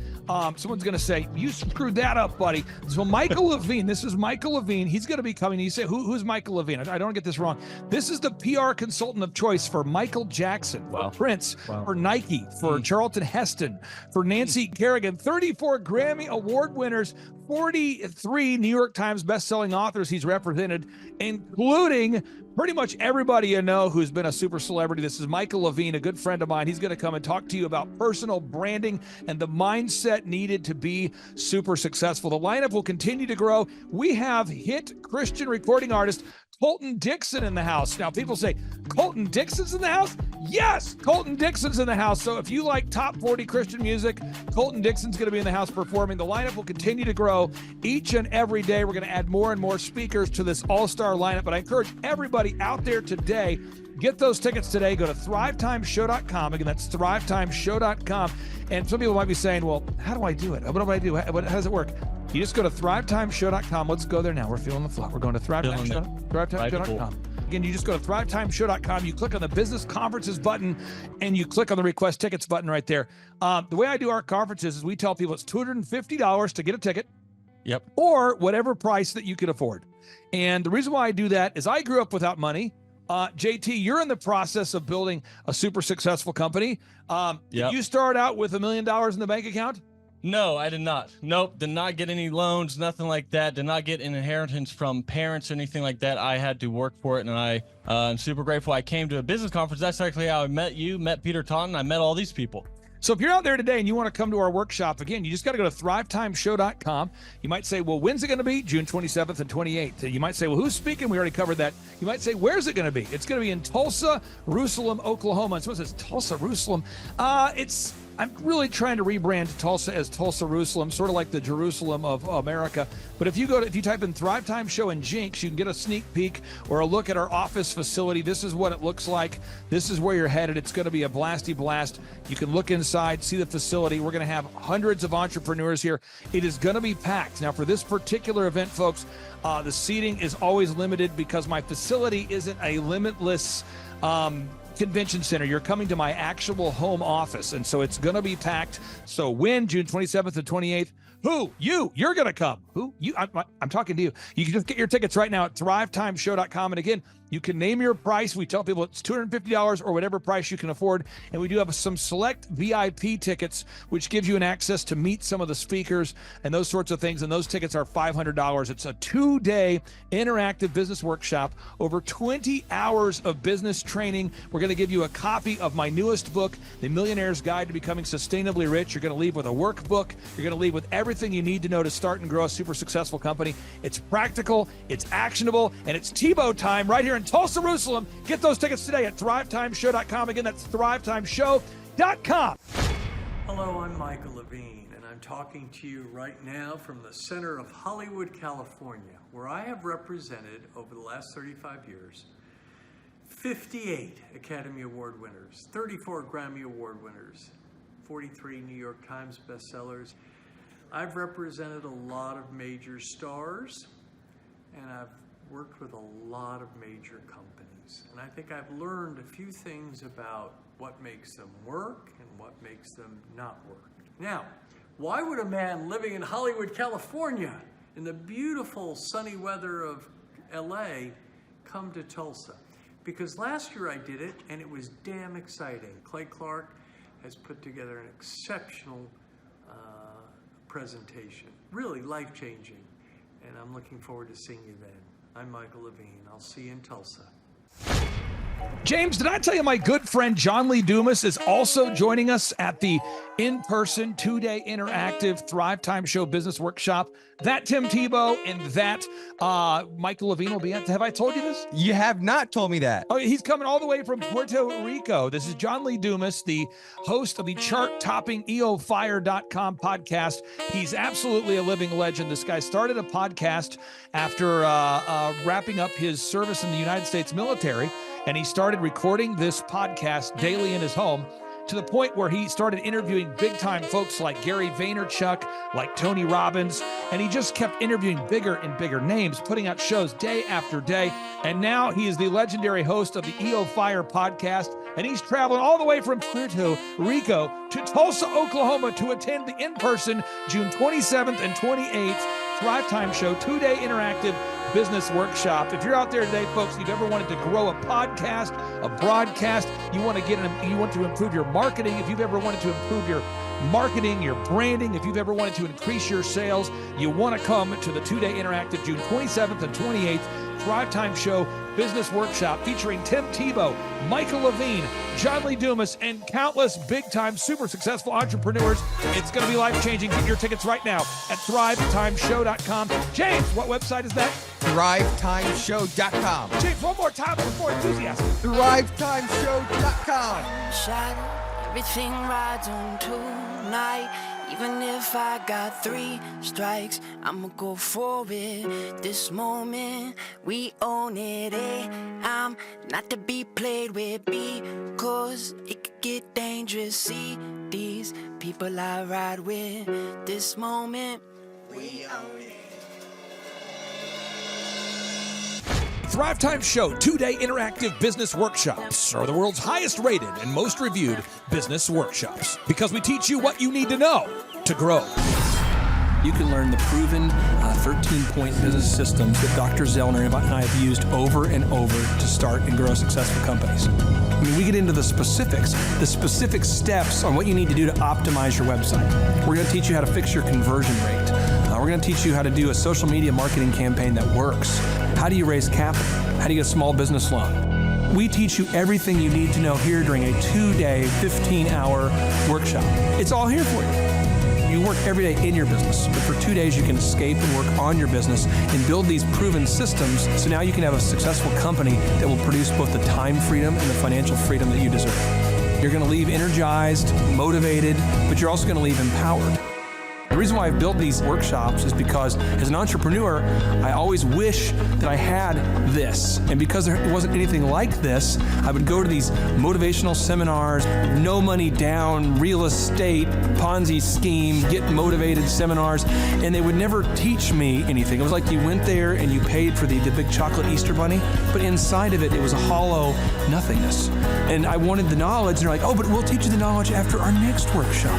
someone's going to say, you screwed that up, buddy. So Michael Levine, this is Michael Levine. He's going to be coming. You say, who's Michael Levine? I don't want to get this wrong. This is the PR consultant of choice for Michael Jackson, for Prince, for Nike, for Charlton Heston, for Nancy Kerrigan, 34 Grammy Award winners, 43 New York Times bestselling authors he's represented, including pretty much everybody you know who's been a super celebrity. This is Michael Levine, a good friend of mine. He's going to come and talk to you about personal branding and the mindset needed to be super successful. The lineup will continue to grow. We have hit Christian recording artist Colton Dixon in the house. Now, people say, Colton Dixon's in the house? Yes, Colton Dixon's in the house. So if you like top 40 Christian music, Colton Dixon's going to be in the house performing. The lineup will continue to grow each and every day. We're going to add more and more speakers to this all-star lineup. But I encourage everybody out there today, get those tickets today. Go to thrivetimeshow.com. Again, that's thrivetimeshow.com. And some people might be saying, well, how do I do it? What do I do? How does it work? You just go to thrivetimeshow.com. Let's go there now. We're feeling the flow. We're going to thrivetimeshow.com. Again, you just go to thrivetimeshow.com. You click on the business conferences button, and you click on the request tickets button right there. The way I do our conferences is we tell people it's $250 to get a ticket. Yep. Or whatever price that you can afford. And the reason why I do that is I grew up without money. JT, you're in the process of building a super successful company. Did you start out with $1 million in the bank account? No, I did not. Nope, did not get any loans, nothing like that. Did not get an inheritance from parents or anything like that. I had to work for it, and I'm super grateful. I came to a business conference. That's actually how I met you, met Peter Taunton. I met all these people. So if you're out there today and you want to come to our workshop, again, you just got to go to thrivetimeshow.com. You might say, well, when's it going to be? June 27th and 28th. You might say, well, who's speaking? We already covered that. You might say, where's it going to be? It's going to be in Tulsa, Jerusalem, Oklahoma. And someone says, Tulsa, Jerusalem. It's I'm really trying to rebrand Tulsa as Tulsa Jerusalem, sort of like the Jerusalem of America. But if you type in Thrive Time Show and Jinx, you can get a sneak peek or a look at our office facility. This is what it looks like. This is where you're headed. It's going to be a blasty blast. You can look inside, see the facility. We're going to have hundreds of entrepreneurs here. It is going to be packed. Now, for this particular event, folks, the seating is always limited because my facility isn't a limitless convention center. You're coming to my actual home office, and so it's going to be packed. So when? June 27th and 28th. Who? You're going to come. Who? You? I'm talking to you. You can just get your tickets right now at thrivetimeshow.com. And again, you can name your price. We tell people it's $250 or whatever price you can afford. And we do have some select VIP tickets, which gives you an access to meet some of the speakers and those sorts of things. And those tickets are $500. It's a 2-day interactive business workshop, over 20 hours of business training. We're going to give you a copy of my newest book, The Millionaire's Guide to Becoming Sustainably Rich. You're going to leave with a workbook. You're going to leave with everything you need to know to start and grow a super successful company. It's practical, it's actionable, and it's Tebow time right here in Tulsa, Jerusalem. Get those tickets today at thrivetimeshow.com. Again, that's thrivetimeshow.com. Hello, I'm Michael Levine, and I'm talking to you right now from the center of Hollywood, California, where I have represented over the last 35 years 58 Academy Award winners, 34 Grammy Award winners, 43 New York Times bestsellers. I've represented a lot of major stars, and I've worked with a lot of major companies. And I think I've learned a few things about what makes them work and what makes them not work. Now, why would a man living in Hollywood, California, in the beautiful sunny weather of LA, come to Tulsa? Because last year I did it, and it was damn exciting. Clay Clark has put together an exceptional presentation, really life-changing, and I'm looking forward to seeing you then. I'm Michael Levine. I'll see you in Tulsa. James, did I tell you my good friend John Lee Dumas is also joining us at the in-person 2-day interactive Thrive Time Show Business Workshop? That Tim Tebow and that Michael Levine will be at. Have I told you this? You have not told me that. Oh, he's coming all the way from Puerto Rico. This is John Lee Dumas, the host of the chart-topping EOFire.com podcast. He's absolutely a living legend. This guy started a podcast after wrapping up his service in the United States military, and he started recording this podcast daily in his home, to the point where he started interviewing big-time folks like Gary Vaynerchuk, like Tony Robbins, and he just kept interviewing bigger and bigger names, putting out shows day after day. And now he is the legendary host of the EO Fire podcast, and he's traveling all the way from Puerto Rico to Tulsa, Oklahoma to attend the in-person June 27th and 28th Thrive Time Show 2-day interactive business workshop. If you're out there today, folks, you've ever wanted to grow a podcast, a broadcast, you want to improve your marketing, if you've ever wanted to improve your marketing, your branding, if you've ever wanted to increase your sales, you want to come to the 2-day interactive June 27th and 28th Thrive Time Show Business Workshop featuring Tim Tebow, Michael Levine, John Lee Dumas, and countless big-time super successful entrepreneurs. It's going to be life-changing. Get your tickets right now at thrivetimeshow.com. James, what website is that? thrivetimeshow.com. James, one more time with more enthusiasm. thrivetimeshow.com. Shot everything rides on tonight. Even if I got 3 strikes, I'ma go for it. This moment, we own it. I'm not to be played with because it could get dangerous. See these people I ride with. This moment, we own it. Thrive Time Show 2-day interactive business workshops are the world's highest rated and most reviewed business workshops because we teach you what you need to know to grow. You can learn the proven 13-point business systems that Dr. Zellner and I have used over and over to start and grow successful companies. I mean, we get into the specific steps on what you need to do to optimize your website. We're going to teach you how to fix your conversion rate. We're going to teach you how to do a social media marketing campaign that works. How do you raise capital? How do you get a small business loan? We teach you everything you need to know here during a 2-day, 15-hour workshop. It's all here for you. You work every day in your business, but for 2 days you can escape and work on your business and build these proven systems so now you can have a successful company that will produce both the time freedom and the financial freedom that you deserve. You're going to leave energized, motivated, but you're also going to leave empowered. The reason why I've built these workshops is because as an entrepreneur, I always wish that I had this. And because there wasn't anything like this, I would go to these motivational seminars, no money down, real estate, Ponzi scheme, get motivated seminars, and they would never teach me anything. It was like you went there and you paid for the big chocolate Easter bunny, but inside of it, it was a hollow nothingness. And I wanted the knowledge, and they're like, oh, but we'll teach you the knowledge after our next workshop.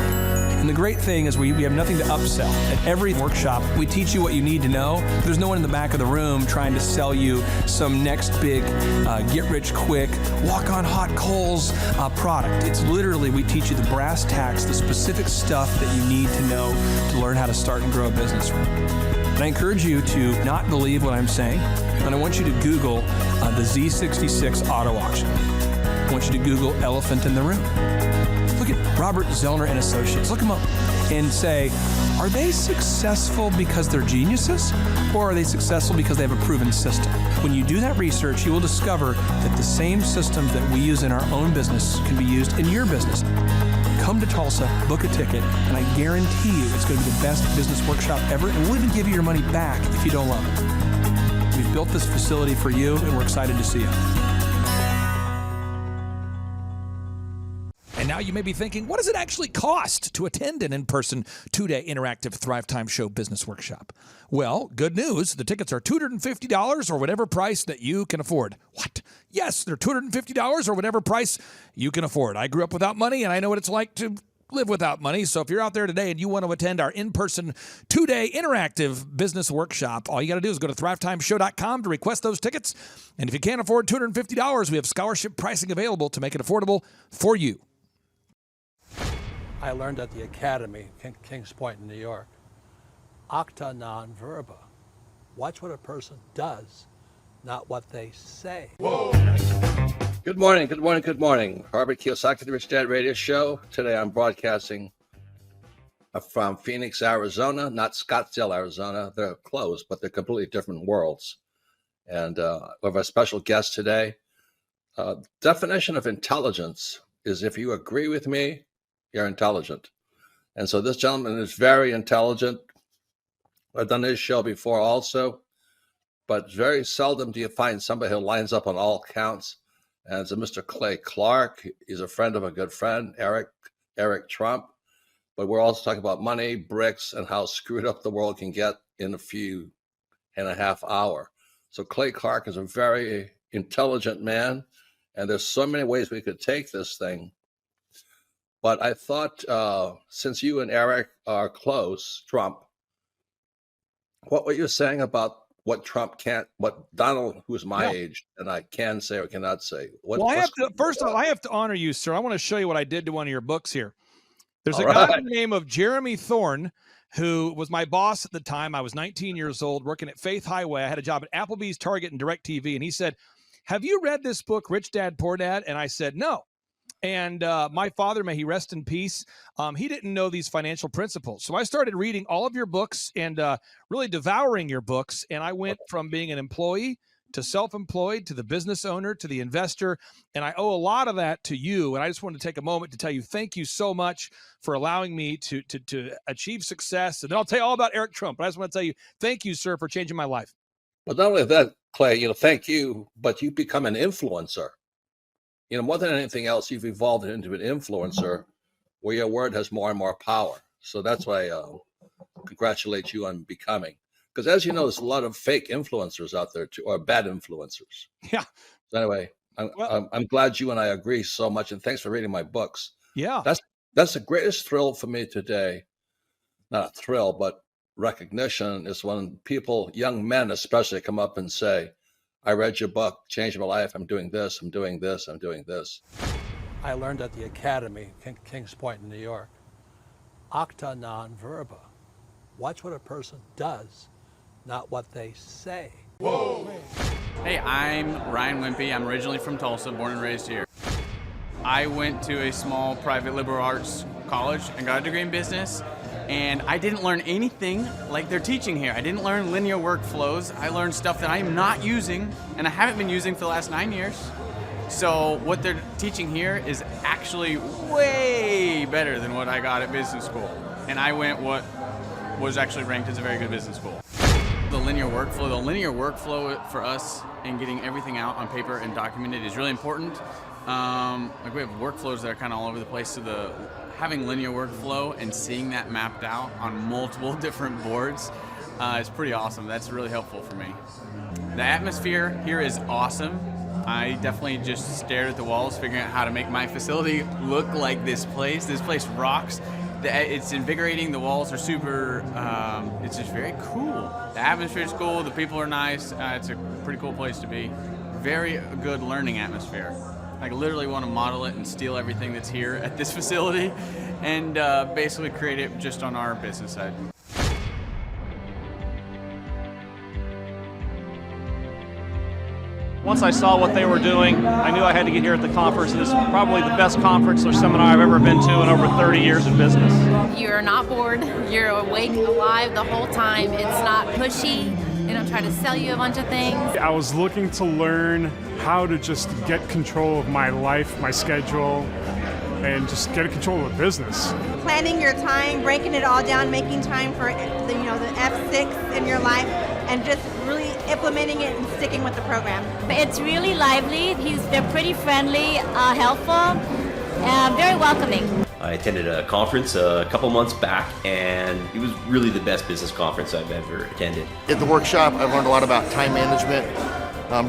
And the great thing is we have nothing to upsell. At every workshop, we teach you what you need to know. There's no one in the back of the room trying to sell you some next big get-rich-quick, walk-on-hot coals product. It's literally, we teach you the brass tacks, the specific stuff that you need to know to learn how to start and grow a business. And I encourage you to not believe what I'm saying, and I want you to Google the Z66 auto auction. I want you to Google elephant in the room. Look at Robert Zellner and Associates. Look them up and say, are they successful because they're geniuses, or are they successful because they have a proven system? When you do that research, you will discover that the same systems that we use in our own business can be used in your business. Come to Tulsa, book a ticket, and I guarantee you it's going to be the best business workshop ever, and we'll even give you your money back if you don't love it. We've built this facility for you, and we're excited to see you. And now you may be thinking, what does it actually cost to attend an in-person 2-day interactive Thrive Time Show business workshop? Well, good news. The tickets are $250 or whatever price that you can afford. What? Yes, they're $250 or whatever price you can afford. I grew up without money, and I know what it's like to live without money. So if you're out there today and you want to attend our in-person 2-day interactive business workshop, all you got to do is go to thrivetimeshow.com to request those tickets. And if you can't afford $250, we have scholarship pricing available to make it affordable for you. I learned at the Academy, Kings Point in New York. Acta non verba. Watch what a person does, not what they say. Whoa. Good morning, good morning, good morning. Robert Kiyosaki, the Rich Dad Radio Show. Today I'm broadcasting from Phoenix, Arizona, not Scottsdale, Arizona. They're close, but they're completely different worlds. And we have a special guest today. Definition of intelligence is if you agree with me, you're intelligent. And so this gentleman is very intelligent. I've done his show before also, but very seldom do you find somebody who lines up on all counts. And it's a Mr. Clay Clark. He's a friend of a good friend, Eric Trump. But we're also talking about money, bricks, and how screwed up the world can get in a few and a half hour. So Clay Clark is a very intelligent man, and there's so many ways we could take this thing. But I thought, since you and Eric are close, Trump, what were you saying about what Trump can't, what Donald, who's my age, and I can say or cannot say? First of all, I have to honor you, sir. I want to show you what I did to one of your books here. There's a guy by the name of Jeremy Thorne, who was my boss at the time. I was 19 years old, working at Faith Highway. I had a job at Applebee's, Target, and DirecTV. And he said, have you read this book, Rich Dad, Poor Dad? And I said, no. And my father, may he rest in peace, he didn't know these financial principles. So I started reading all of your books and really devouring your books. And I went from being an employee to self-employed to the business owner to the investor. And I owe a lot of that to you. And I just wanted to take a moment to tell you thank you so much for allowing me to achieve success. And then I'll tell you all about Eric Trump. But I just want to tell you thank you, sir, for changing my life. But not only that, Clay, thank you, but you become an influencer. More than anything else, you've evolved into an influencer where your word has more and more power. So that's why I congratulate you on becoming. Because as you know, there's a lot of fake influencers out there too, or bad influencers. Yeah. So anyway, I'm glad you and I agree so much, and thanks for reading my books. Yeah. That's the greatest thrill for me today. Not a thrill, but recognition is when people, young men especially, come up and say, I read your book, changed my life. I'm doing this, I'm doing this, I'm doing this. I learned at the Academy, Kings Point in New York. Acta non verba. Watch what a person does, not what they say. Whoa. Hey, I'm Ryan Wimpy. I'm originally from Tulsa, born and raised here. I went to a small private liberal arts college and got a degree in business. And I didn't learn anything like they're teaching here. I didn't learn linear workflows. I learned stuff that I am not using and I haven't been using for the last 9 years. So what they're teaching here is actually way better than what I got at business school. And I went what was actually ranked as a very good business school. The linear workflow for us in getting everything out on paper and documented is really important. Like we have workflows that are kind of all over the place, so having linear workflow and seeing that mapped out on multiple different boards is pretty awesome. That's really helpful for me. The atmosphere here is awesome. I definitely just stared at the walls figuring out how to make my facility look like this place. This place rocks. It's invigorating. The walls are super, it's just very cool. The atmosphere is cool. The people are nice. It's a pretty cool place to be. Very good learning atmosphere. I literally want to model it and steal everything that's here at this facility and basically create it just on our business side. Once I saw what they were doing, I knew I had to get here at the conference. This is probably the best conference or seminar I've ever been to in over 30 years in business. You're not bored. You're awake, alive the whole time. It's not pushy. They don't try to sell you a bunch of things. I was looking to learn how to just get control of my life, my schedule, and just get control of the business. Planning your time, breaking it all down, making time for the F6 in your life, and just really implementing it and sticking with the program. It's really lively. They're pretty friendly, helpful, very welcoming. I attended a conference a couple months back, and it was really the best business conference I've ever attended. At the workshop, I've learned a lot about time management,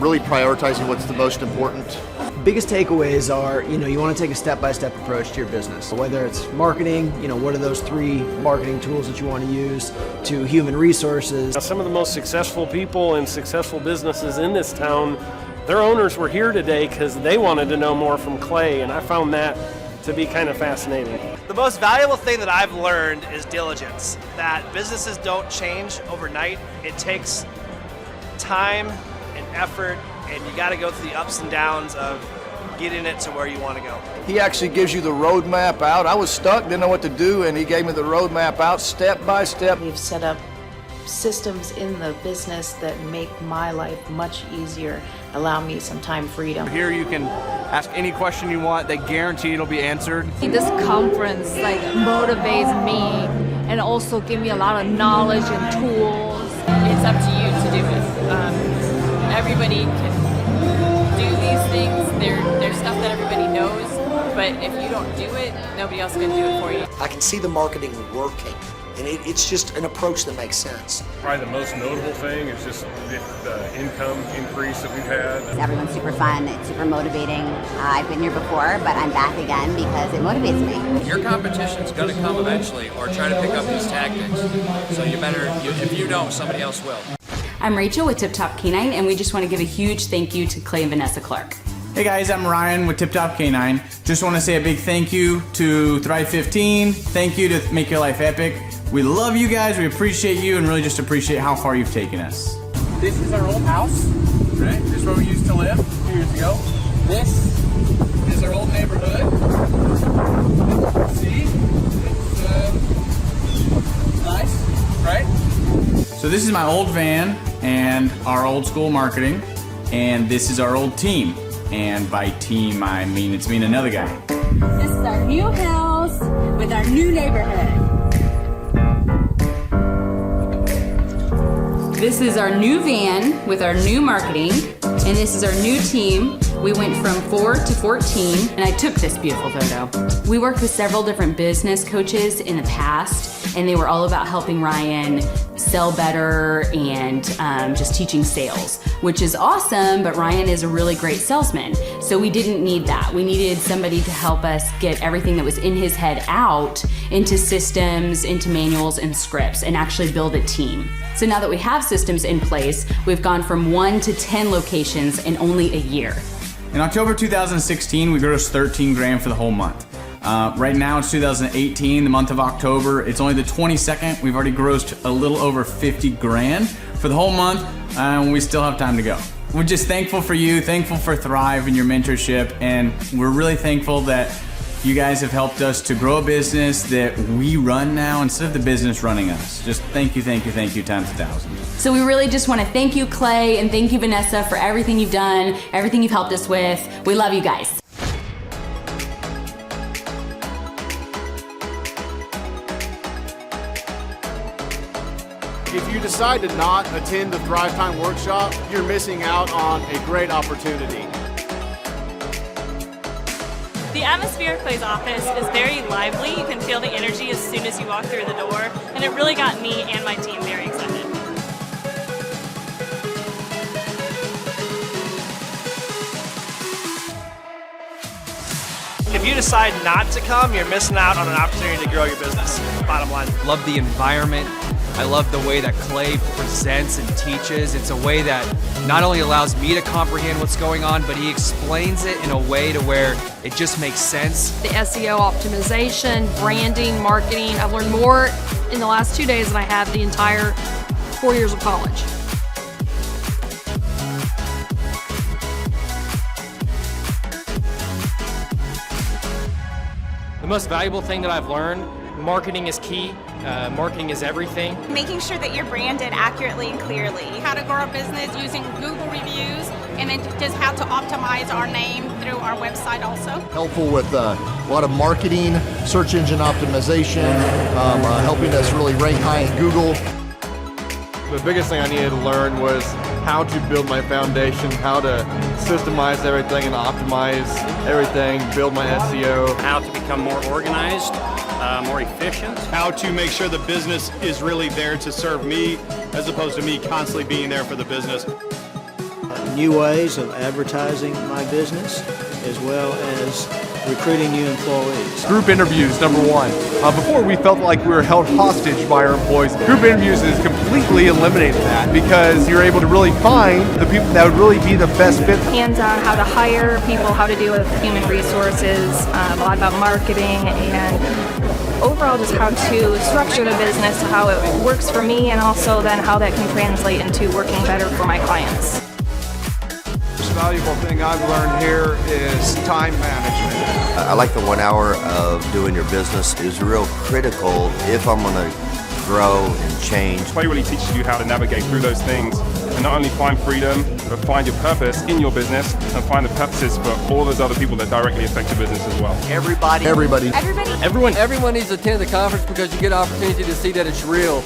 really prioritizing what's the most important. Biggest takeaways are, you want to take a step-by-step approach to your business. Whether it's marketing, what are those 3 marketing tools that you want to use, to human resources. Some of the most successful people and successful businesses in this town, their owners were here today because they wanted to know more from Clay, and I found that to be kind of fascinating. The most valuable thing that I've learned is diligence, that businesses don't change overnight. It takes time and effort, and you got to go through the ups and downs of getting it to where you want to go. He actually gives you the roadmap out. I was stuck, didn't know what to do, and he gave me the roadmap out step by step. We've set up systems in the business that make my life much easier, allow me some time freedom. Here you can ask any question you want. They guarantee it'll be answered. This conference motivates me and also give me a lot of knowledge and tools. It's up to you to do it. Everybody can do these things. There's stuff that everybody knows, but if you don't do it, nobody else can do it for you. I can see the marketing working, and it's just an approach that makes sense. Probably the most notable thing is just the income increase that we've had. Everyone's super fun, it's super motivating. I've been here before, but I'm back again because it motivates me. Your competition's going to come eventually, or try to pick up these tactics. So if you don't, somebody else will. I'm Rachel with Tip Top Canine, and we just want to give a huge thank you to Clay and Vanessa Clark. Hey guys, I'm Ryan with Tip Top Canine. Just want to say a big thank you to Thrive 15. Thank you to Make Your Life Epic. We love you guys, we appreciate you, and really just appreciate how far you've taken us. This is our old house, right? This is where we used to live a few years ago. This is our old neighborhood. See? It's nice, right? So this is my old van and our old school marketing, and this is our old team. And by team, I mean it's me and another guy. This is our new house with our new neighborhood. This is our new van with our new marketing, and this is our new team. We went from 4 to 14, and I took this beautiful photo. We worked with several different business coaches in the past, and they were all about helping Ryan sell better and just teaching sales, which is awesome, but Ryan is a really great salesman. So we didn't need that. We needed somebody to help us get everything that was in his head out into systems, into manuals and scripts, and actually build a team. So now that we have systems in place, we've gone from 1 to 10 locations in only a year. In October 2016, we grossed 13 grand for the whole month. Right now it's 2018, the month of October. It's only the 22nd. We've already grossed a little over 50 grand for the whole month, and we still have time to go. We're just thankful for you, thankful for Thrive and your mentorship, and we're really thankful that You guys have helped us to grow a business that we run now instead of the business running us. Just thank you times 1,000. So we really just want to thank you, Clay, and thank you, Vanessa, for everything you've done, everything you've helped us with. We love you guys. If you decide to not attend the Thrive Time workshop, you're missing out on a great opportunity. The atmosphere of Clay's office is very lively. You can feel the energy as soon as you walk through the door, and it really got me and my team very excited. If you decide not to come, you're missing out on an opportunity to grow your business. Bottom line. Love the environment. I love the way that Clay presents and teaches. It's a way that not only allows me to comprehend what's going on, but he explains it in a way to where it just makes sense. The SEO optimization, branding, marketing. I've learned more in the last 2 days than I have the entire 4 years of college. The most valuable thing that I've learned, marketing is key. Marketing is everything. Making sure that you're branded accurately and clearly. How to grow a business using Google reviews, and then just how to optimize our name through our website also. Helpful with a lot of marketing, search engine optimization, helping us really rank high in Google. The biggest thing I needed to learn was how to build my foundation, how to systemize everything and optimize everything, build my SEO. How to become more organized, more efficient. How to make sure the business is really there to serve me as opposed to me constantly being there for the business. New ways of advertising my business as well as recruiting new employees. Group interviews, number one. Before we felt like we were held hostage by our employees. Group interviews has completely eliminated that because you're able to really find the people that would really be the best fit. Hands-on how to hire people, how to deal with human resources, a lot about marketing, and overall just how to structure the business, how it works for me, and also then how that can translate into working better for my clients. The most valuable thing I've learned here is time management. I like the 1 hour of doing your business is real critical if I'm going to grow and change. Clay really teaches you how to navigate through those things and not only find freedom, but find your purpose in your business and find the purposes for all those other people that directly affect your business as well. Everybody. Everybody. Everyone needs to attend the conference because you get an opportunity to see that it's real.